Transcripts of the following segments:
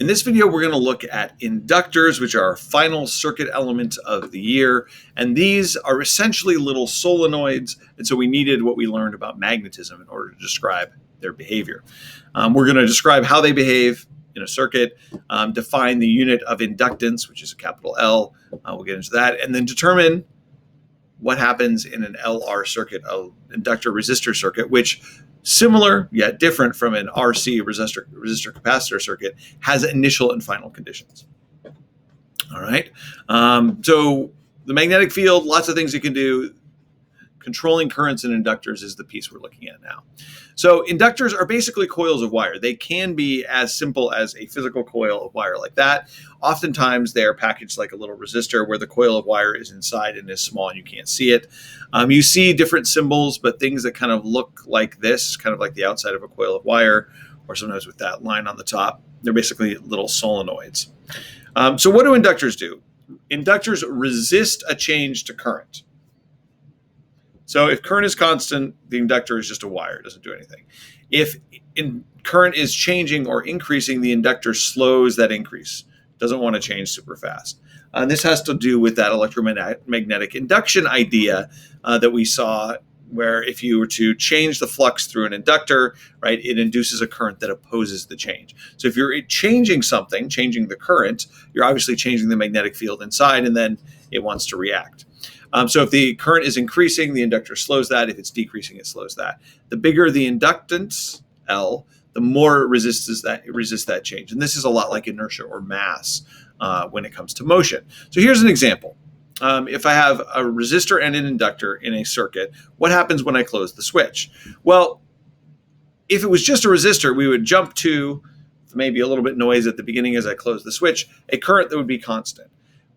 In this video, we're going to look at inductors, which are our final circuit element of the year. And these are essentially little solenoids. And so we needed what we learned about magnetism in order to describe their behavior. We're going to describe how they behave in a circuit, define the unit of inductance, which is a capital L. We'll get into that, and then determine what happens in an LR circuit, an inductor resistor circuit, which, similar yet different from an RC resistor capacitor circuit, has initial and final conditions. All right. So the magnetic field, lots of things you can do. Controlling currents in inductors is the piece we're looking at now. So inductors are basically coils of wire. They can be as simple as a physical coil of wire like that. Oftentimes they are packaged like a little resistor where the coil of wire is inside and is small and you can't see it. You see different symbols, but things that kind of look like this, kind of like the outside of a coil of wire, or sometimes with that line on the top, they're basically little solenoids. So what do inductors do? Inductors resist a change to current. So if current is constant, the inductor is just a wire, it doesn't do anything. If current is changing or increasing, the inductor slows that increase. Doesn't want to change super fast. And this has to do with that electromagnetic induction idea that we saw, where if you were to change the flux through an inductor, right, it induces a current that opposes the change. So if you're changing something, changing the current, you're obviously changing the magnetic field inside, and then it wants to react. So if the current is increasing, the inductor slows that. If it's decreasing, it slows that. The bigger the inductance, L, the more it resists that change. And this is a lot like inertia or mass when it comes to motion. So here's an example. If I have a resistor and an inductor in a circuit, what happens when I close the switch? Well, if it was just a resistor, we would jump to maybe a little bit noise at the beginning as I close the switch, a current that would be constant.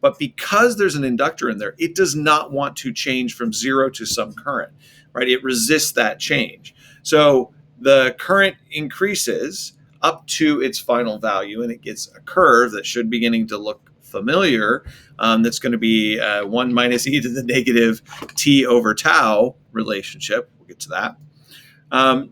But because there's an inductor in there, it does not want to change from zero to some current, right? It resists that change. So the current increases up to its final value, and it gets a curve that should be beginning to look familiar. That's going to be 1 minus e to the negative t over tau relationship. We'll get to that.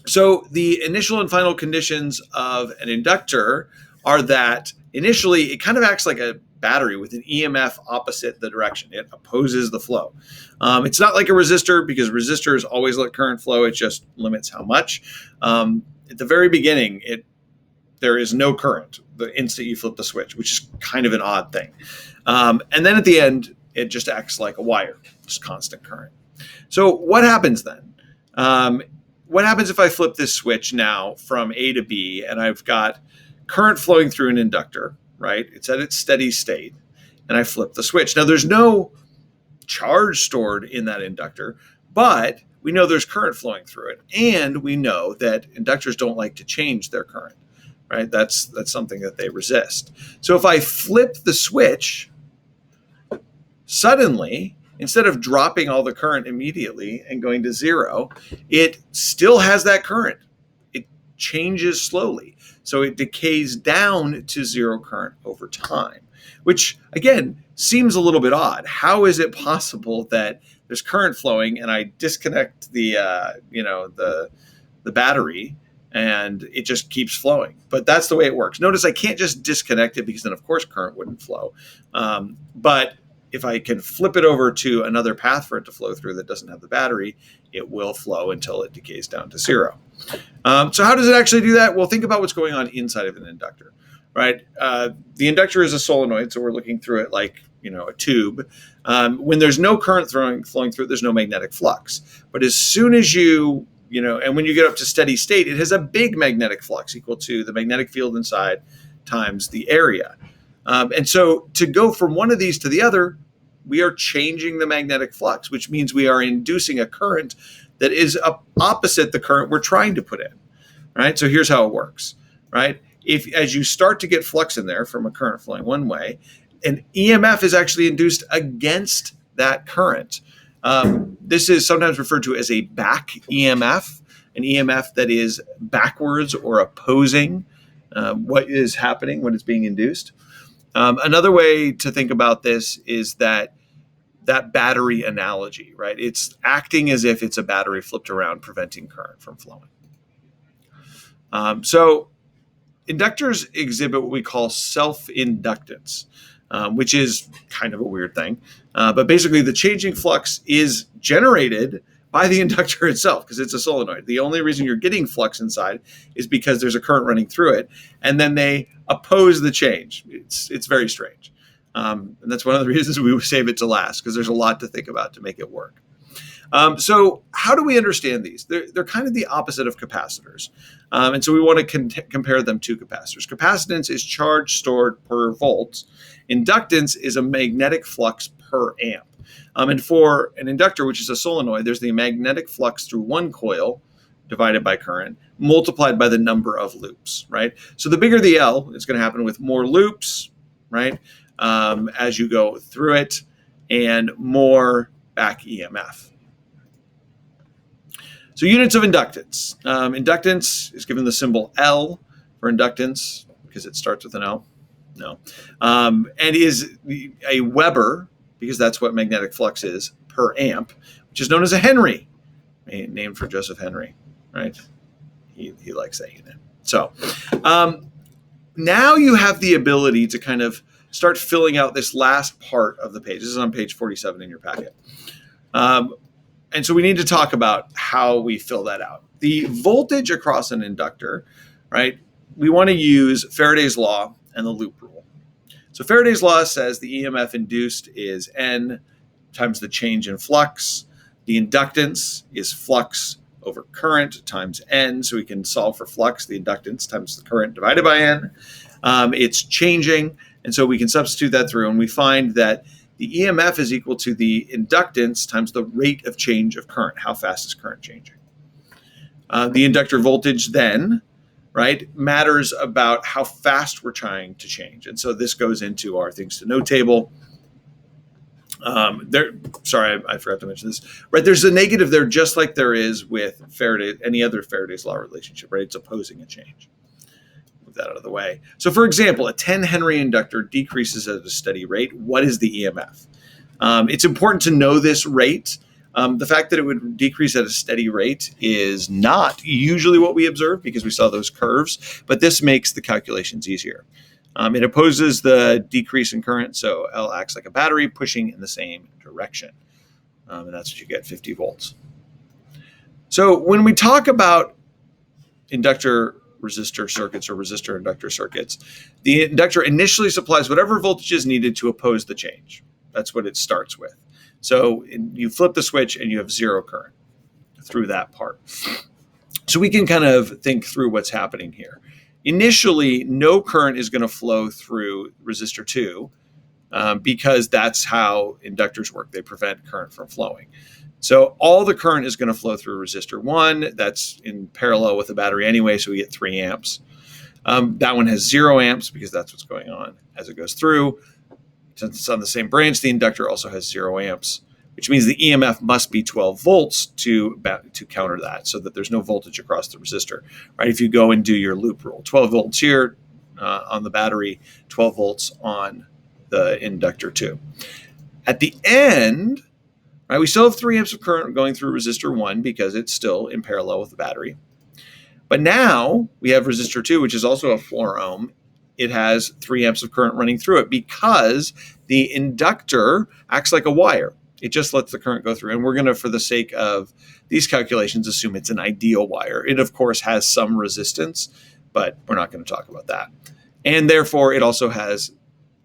So the initial and final conditions of an inductor are that initially it kind of acts like a battery with an EMF opposite the direction. It opposes the flow. It's not like a resistor, because resistors always let current flow. It just limits how much. At the very beginning, there is no current the instant you flip the switch, which is kind of an odd thing. And then at the end, it just acts like a wire, just constant current. So what happens then? What happens if I flip this switch now from A to B and I've got current flowing through an inductor, right? It's at its steady state, and I flip the switch. Now, there's no charge stored in that inductor, but we know there's current flowing through it, and we know that inductors don't like to change their current, right? That's something that they resist. So if I flip the switch, suddenly, instead of dropping all the current immediately and going to zero, it still has that current. It changes slowly. So it decays down to zero current over time, which, again, seems a little bit odd. How is it possible that there's current flowing and I disconnect the battery and it just keeps flowing? But that's the way it works. Notice I can't just disconnect it, because then, of course, current wouldn't flow. But if I can flip it over to another path for it to flow through that doesn't have the battery, it will flow until it decays down to zero. So how does it actually do that? Well, think about what's going on inside of an inductor, right? The inductor is a solenoid, so we're looking through it like, a tube. When there's no current flowing through it, there's no magnetic flux. But as soon as and when you get up to steady state, it has a big magnetic flux equal to the magnetic field inside times the area. And so to go from one of these to the other, we are changing the magnetic flux, which means we are inducing a current that is opposite the current we're trying to put in, right? So here's how it works, right? As you start to get flux in there from a current flowing one way, an EMF is actually induced against that current. This is sometimes referred to as a back EMF, an EMF that is backwards or opposing what is happening, what is being induced. Another way to think about this is that battery analogy, right? It's acting as if it's a battery flipped around, preventing current from flowing. So inductors exhibit what we call self-inductance, which is kind of a weird thing. But basically, the changing flux is generated by the inductor itself because it's a solenoid. The only reason you're getting flux inside is because there's a current running through it, and then they oppose the change. It's very strange. And that's one of the reasons we save it to last, because there's a lot to think about to make it work. So how do we understand these? They're kind of the opposite of capacitors. And so we want to compare them to capacitors. Capacitance is charge stored per volt. Inductance is a magnetic flux per amp. And for an inductor, which is a solenoid, there's the magnetic flux through one coil divided by current multiplied by the number of loops, right? So the bigger the L, it's going to happen with more loops, right, as you go through it, and more back EMF. So units of inductance. Inductance is given the symbol L for inductance because it starts with an L. No. And is a Weber, because that's what magnetic flux is, per amp, which is known as a Henry, named for Joseph Henry, right? He likes that unit. So now you have the ability to kind of start filling out this last part of the page. This is on page 47 in your packet. And so we need to talk about how we fill that out. The voltage across an inductor, right? We want to use Faraday's law and the loop rule. So Faraday's law says the EMF induced is N times the change in flux. The inductance is flux over current times N. So we can solve for flux, the inductance times the current divided by N. It's changing. And so we can substitute that through, and we find that the EMF is equal to the inductance times the rate of change of current. How fast is current changing? The inductor voltage then, right, matters about how fast we're trying to change. And so this goes into our things to know table. Sorry, I forgot to mention this. Right, there's a negative there just like there is with Faraday, any other Faraday's law relationship, right? It's opposing a change. Move that out of the way. So for example, a 10 Henry inductor decreases at a steady rate. What is the EMF? It's important to know this rate. The fact that it would decrease at a steady rate is not usually what we observe because we saw those curves, but this makes the calculations easier. It opposes the decrease in current, so L acts like a battery pushing in the same direction. And that's what you get, 50 volts. So when we talk about inductor resistor circuits or resistor inductor circuits, the inductor initially supplies whatever voltage is needed to oppose the change. That's what it starts with. So you flip the switch and you have zero current through that part. So we can kind of think through what's happening here. Initially, no current is going to flow through resistor 2 because that's how inductors work. They prevent current from flowing. So all the current is going to flow through resistor 1. That's in parallel with the battery anyway, so we get 3 amps. That one has 0 amps because that's what's going on as it goes through. Since it's on the same branch, the inductor also has 0 amps, which means the EMF must be 12 volts to counter that so that there's no voltage across the resistor. Right? If you go and do your loop rule, 12 volts here on the battery, 12 volts on the inductor 2. At the end, right, we still have 3 amps of current going through resistor 1 because it's still in parallel with the battery. But now we have resistor 2, which is also a 4 ohm. It has 3 amps of current running through it because the inductor acts like a wire. It just lets the current go through. And we're going to, for the sake of these calculations, assume it's an ideal wire. It, of course, has some resistance, but we're not going to talk about that. And therefore, it also has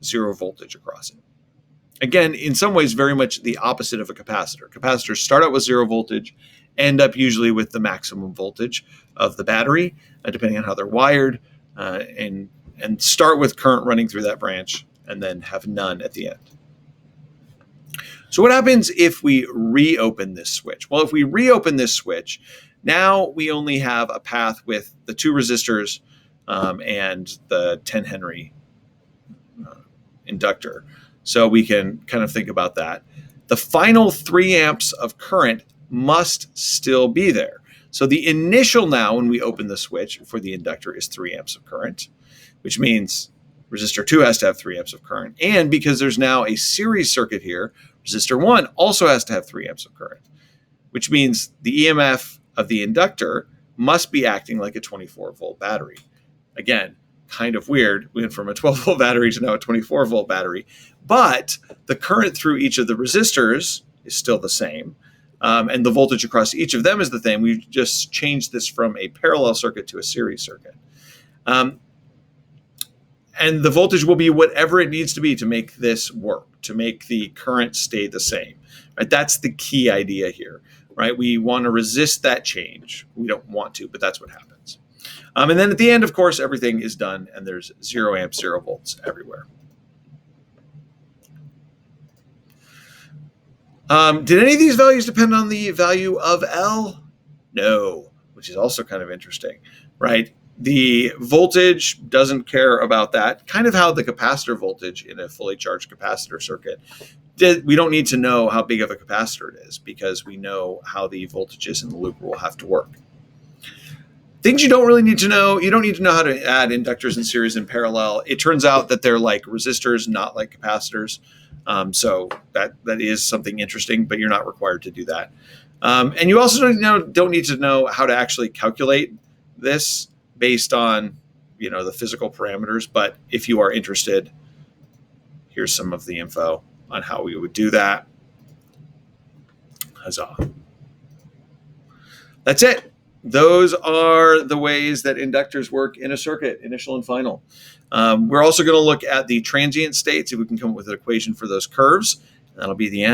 0 voltage across it. Again, in some ways, very much the opposite of a capacitor. Capacitors start out with 0 voltage, end up usually with the maximum voltage of the battery, depending on how they're wired, and start with current running through that branch and then have none at the end. So what happens if we reopen this switch? Well, if we reopen this switch, now we only have a path with the 2 resistors and the 10 Henry inductor. So we can kind of think about that. The final 3 amps of current must still be there. So the initial now when we open the switch for the inductor is 3 amps of current, which means resistor 2 has to have 3 amps of current. And because there's now a series circuit here, resistor 1 also has to have 3 amps of current, which means the EMF of the inductor must be acting like a 24-volt battery. Again, kind of weird. We went from a 12-volt battery to now a 24-volt battery. But the current through each of the resistors is still the same. And the voltage across each of them is the same. We've just changed this from a parallel circuit to a series circuit. And the voltage will be whatever it needs to be to make this work, to make the current stay the same. Right? That's the key idea here. Right? We want to resist that change. We don't want to, but that's what happens. And then at the end, of course, everything is done, and there's 0 amps, 0 volts everywhere. Did any of these values depend on the value of L? No, which is also kind of interesting, right? The voltage doesn't care about that, kind of how the capacitor voltage in a fully charged capacitor circuit. We don't need to know how big of a capacitor it is because we know how the voltages in the loop will have to work. Things you don't really need to know. You don't need to know how to add inductors in series and parallel. It turns out that they're like resistors, not like capacitors. So that is something interesting, but you're not required to do that. And you also don't need to know how to actually calculate this based on the physical parameters. But if you are interested, here's some of the info on how we would do that. Huzzah. That's it. Those are the ways that inductors work in a circuit, initial and final. We're also going to look at the transient states, if we can come up with an equation for those curves. That'll be the end.